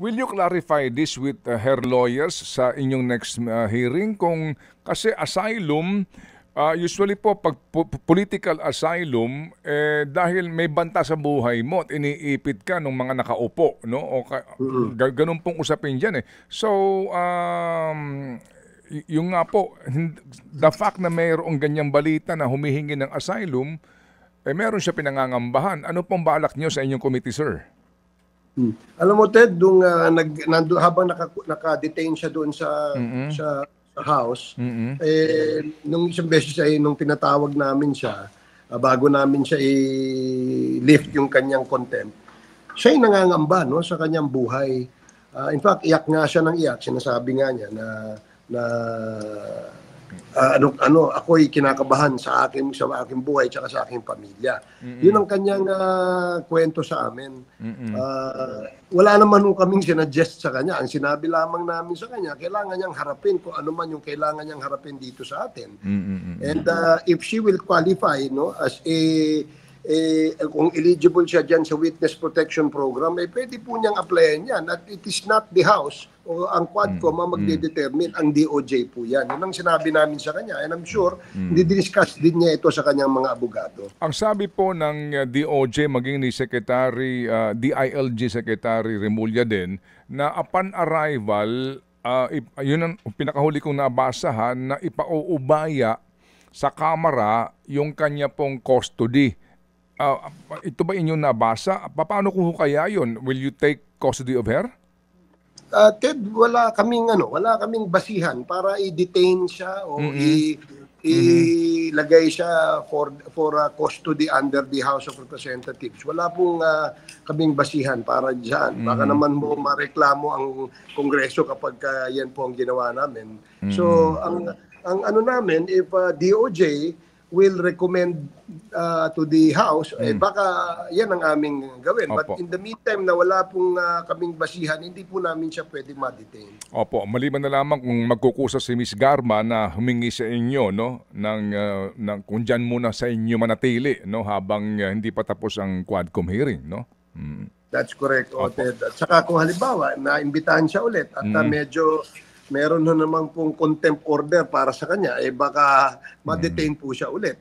Will you clarify this with her lawyers sa inyong next hearing? Kung kasi asylum, usually po pag political asylum, dahil may banta sa buhay mo at iniipit ka ng mga nakaupo, no? O ganun pong usapin dyan eh. So, yung nga po, the fact na mayroong ganyang balita na humihingi ng asylum, meron siya pinangangambahan. Ano pong balak niyo sa inyong committee, sir? Alam mo, Ted, habang naka-detain siya doon sa house, nung isang beses ay nung tinatawag namin siya, bago namin siya i-lift yung kanyang contempt, siya ay nangangamba, no, sa kanyang buhay. In fact, iyak nga siya ng iyak. Sinasabi nga niya na ako'y kinakabahan sa aking buhay at sa aking pamilya. Yun ang kanyang kwento sa amin. Wala naman kaming sinadjust sa kanya. Ang sinabi lamang namin sa kanya, kailangan niyang harapin kung ano man yung kailangan niyang harapin dito sa atin. And if she will qualify, no, as kung eligible siya dyan sa Witness Protection Program, pwede po niyang applyan yan. At it is not the House o ang Quadcom ang magdedetermine, ang DOJ po yan. Yun ang sinabi namin sa kanya. And I'm sure, di-discuss din niya ito sa kanyang mga abogado. Ang sabi po ng DOJ, maging ni Secretary, DILG Secretary Remulla din, na upon arrival, yun ang pinakahuli kong nabasahan, na ipauubaya sa Kamara yung kanya pong custody. Ito ba inyong nabasa? Paano kung kaya yun? Will you take custody of her? Ted, wala kaming basihan para i-detain siya o ilagay siya for custody under the House of Representatives. Wala pong kaming basihan para diyan. Baka naman mo mareklamo ang Kongreso kapag yan po ang ginawa namin. So, ang ano namin, if DOJ will recommend to the House, baka yan ang aming gawin. But in the meantime na wala pong kaming basihan, hindi po namin siya pwedeng ma-detain. Opo, maliban na lamang kung magkukusa si Ms. Garma na humingi sa inyo, no, ng kung dyan muna sa inyo manatili, no, habang hindi pa tapos ang Quadcom hearing, no? That's correct, Ted. At saka kung halimbawa, naimbitahan siya ulit at medyo meron na naman pong contempt order para sa kanya, baka ma-detain po siya ulit.